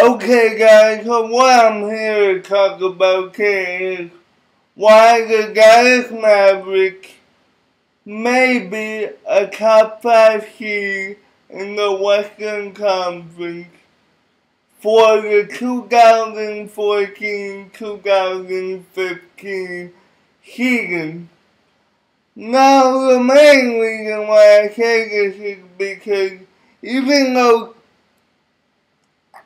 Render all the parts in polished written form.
Okay guys, so what I'm here to talk about today is why the Dallas Mavericks may be a top 5 seed in the Western Conference for the 2014-2015 season. Now the main reason why I say this is because even though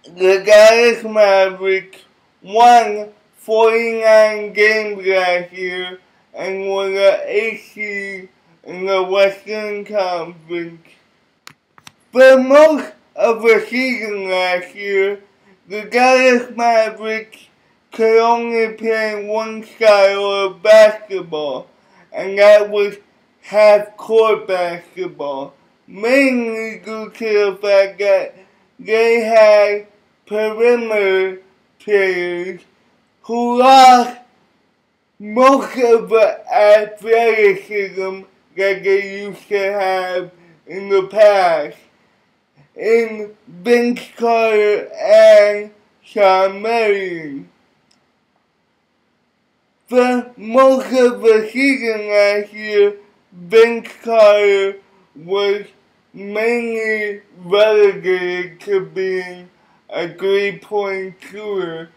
the Dallas Mavericks won 49 games last year and were the 8th seed in the Western Conference. For most of the season last year, the Dallas Mavericks could only play one style of basketball, and that was half-court basketball, mainly due to the fact that they had perimeter players who lost most of the athleticism that they used to have in the past in Vince Carter and Shawn Marion. For most of the season last year, Vince Carter was mainly relegated to being a 3-point shooter,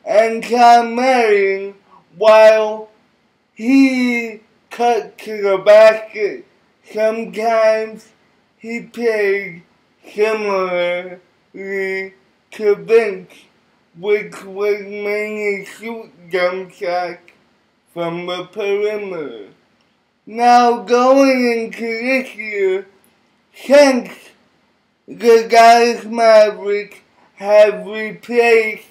and Shawn Marion, while he cut to the basket, sometimes he played similarly to Vince, which was mainly shoot jump shots from the perimeter. Now going into this year, since the Dallas Mavericks have replaced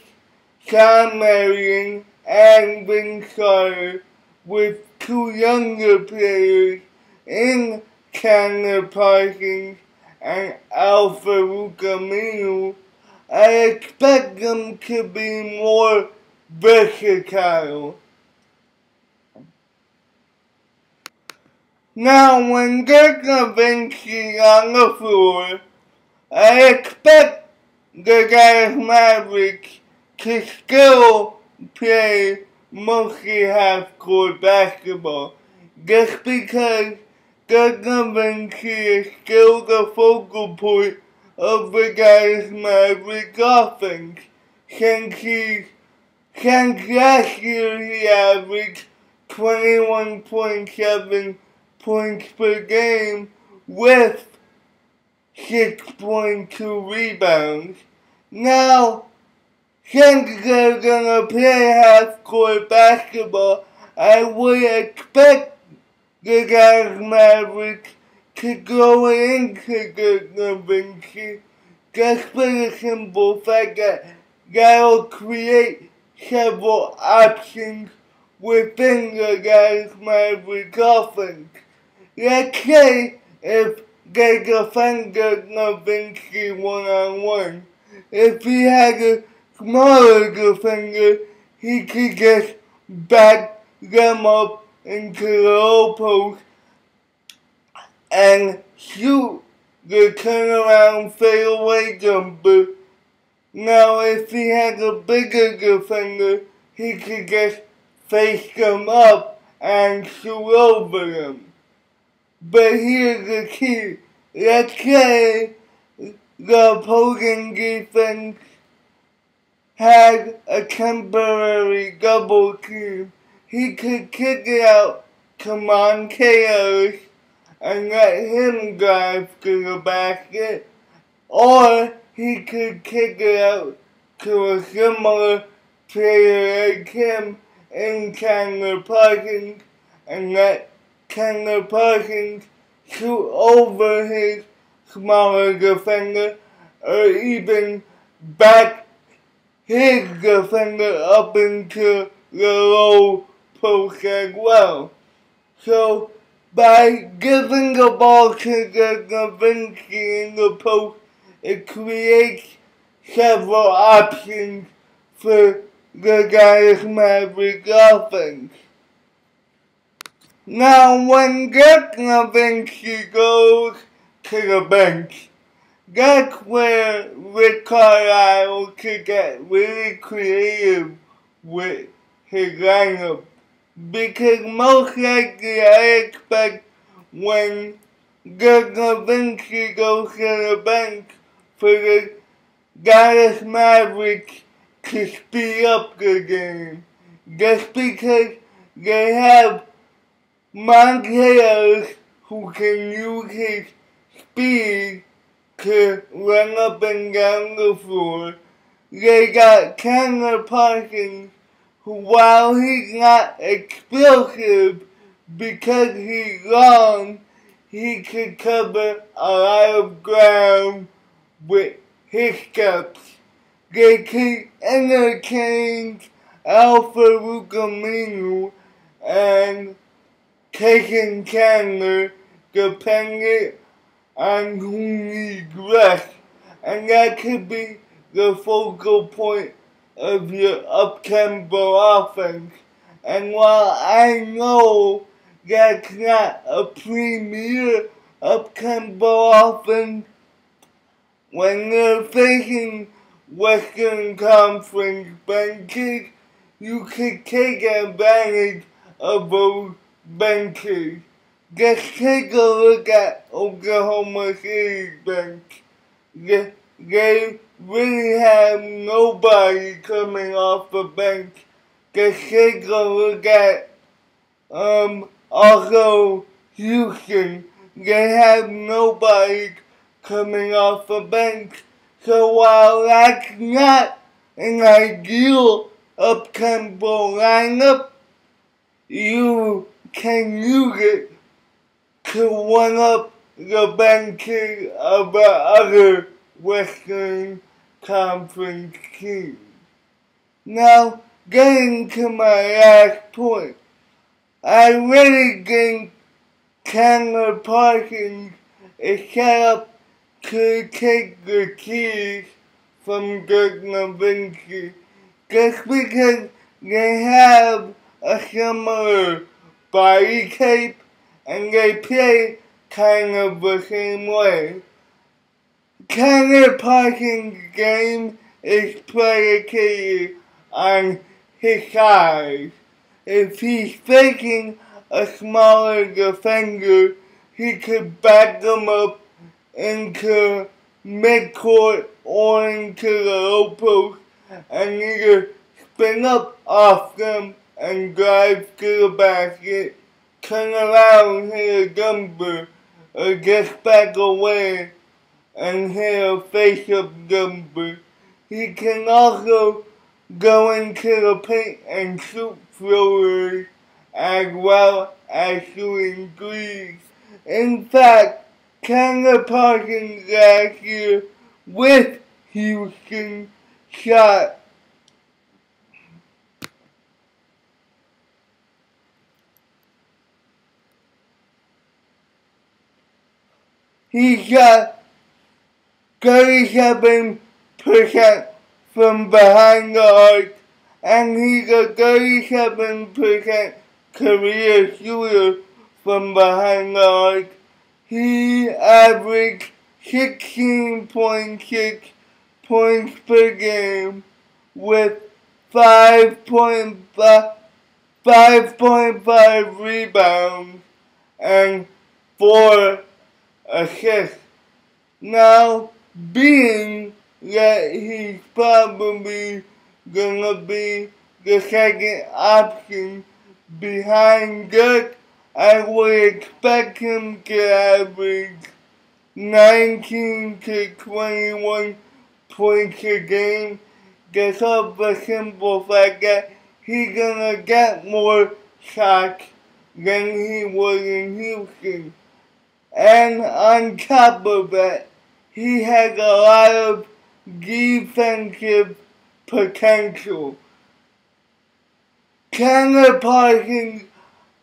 Shawn Marion and Vince Carter with two younger players in Chandler Parsons and Al-Farouq Aminu, I expect them to be more versatile. Now, when Dirk Nowitzki on the floor, I expect the Dallas Mavericks to still play mostly half-court basketball, just because Dirk Nowitzki is still the focal point of the Dallas Mavericks offense. Since last year he averaged 21.7 points per game with 6.2 rebounds. Now, since they're gonna play half-court basketball, I would expect the Dallas Mavericks to go into Dirk Nowitzki just for the simple fact that that'll create several options within the Dallas Mavericks offense. Let's say if they defend Dirk Nowitzki one-on-one, if he had a smaller defender, he could just back them up into the low post and shoot the turnaround fadeaway jumper. Now, if he had a bigger defender, he could just face them up and shoot over them. But here's the key. Let's say the opposing defense had a temporary double team. He could kick it out to Monte Ellis and let him drive to the basket, or he could kick it out to a similar player like him in Chandler Parsons and let Chandler Parsons shoot over his smaller defender, or even back his defender up into the low post as well. So, by giving the ball to Dirk Nowitzki in the post, it creates several options for the Dallas Mavericks offense. Now, when Dirk Nowitzki goes to the bench, That's where Rick Carlisle could get really creative with his lineup. Because most likely I expect when Dirk Nowitzki goes to the bench for the Dallas Mavericks to speed up the game. Just because they have Monteos who can use his speed to run up and down the floor. They got Chandler Parsons, who while he's not explosive because he's long, he can cover a lot of ground with his steps. They can interchange Alpha Rukaminu and taking Chandler depending on who needs rest, and that could be the focal point of your up-tempo offense. And while I know that's not a premier up-tempo offense, when you're facing Western Conference benches, you can take advantage of those benches. Just take a look at Oklahoma City's bench. They really have nobody coming off the bench. Just take a look at also Houston. They have nobody coming off the bench. So while that's not an ideal up-tempo lineup, you can use it to one up the benches of the other Western Conference teams. Now, getting to my last point, I really think Chandler Parsons is set up to take the keys from Dirk Nowitzki just because they have a similar body type and they play kind of the same way. Chandler Parsons' game is predicated on his size. If he's facing a smaller defender, he could back them up into midcourt or into the low post and either spin up off them and drive to the basket, turn around, hit a jumper, or just back away and hit a face-up jumper. He can also go into the paint and shoot floaters as well as shooting threes. In fact, Chandler Parsons last year with Houston shot he shot 37% from behind the arc, and he's a 37% career shooter from behind the arc. He averaged 16.6 points per game with 5.5 rebounds and 4 assists. Now, being that he's probably gonna be the second option behind Dirk, I would expect him to average 19 to 21 points a game, just off the simple fact that he's gonna get more shots than he was in Houston. And on top of that, he has a lot of defensive potential. Chandler Parsons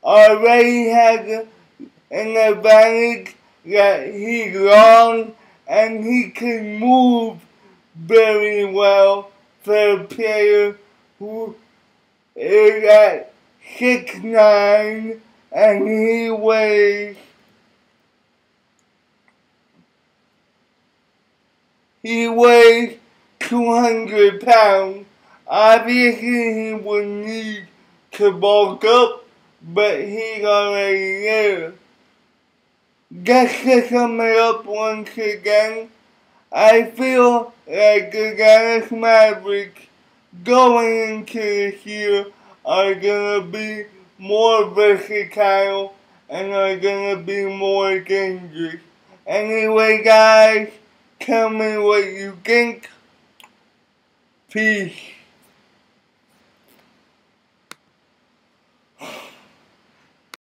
already has an advantage that he's long and he can move very well for a player who is at 6'9" and he weighs He weighs 200 pounds. Obviously, he would need to bulk up, but he's already there. Just to sum it up once again, I feel like the Dallas Mavericks going into this year are going to be more versatile and are going to be more dangerous. Anyway, guys, tell me what you think. Peace.